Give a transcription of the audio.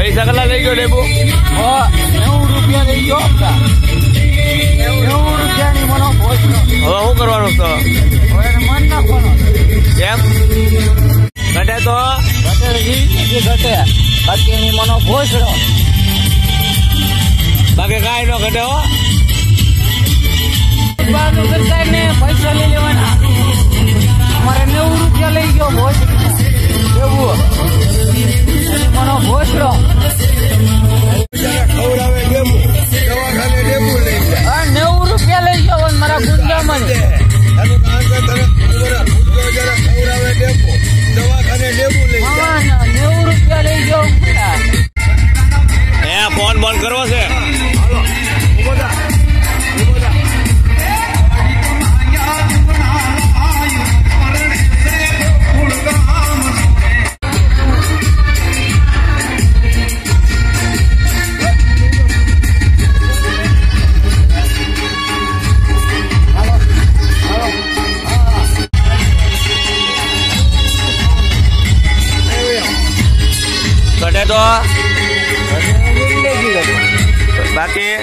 પૈસા કેટલા લઈ ગયો ડેબુ? 90 રૂપિયા લઈ ગયો. 90 રૂપિયાની મને પહોંચનો. હવે શું કરવાનું તો? હવે મન નાખવાનો. એમ ઘટે તો ઘટે બાકી એની મને પહોંચનો. બાકી કાંઈ ન ઘટે હો. ને પૈસા લઈ લેવાના. અમારે 90 રૂપિયા લઈ ગયો ભોજ એવું મને ભોસડો ખવડાવે ડેબુ દવાખાને ડેબુ લઈ જાય. 90 રૂપિયા લઈ ગયો મારા ગુંજામાં. ખવડાવે ડેબુ દવાખાને ડેબુ લઈ જાય. 90 રૂપિયા લઈ ગયો. ફોન બંધ કરવો છે. ઘટે તો બાકી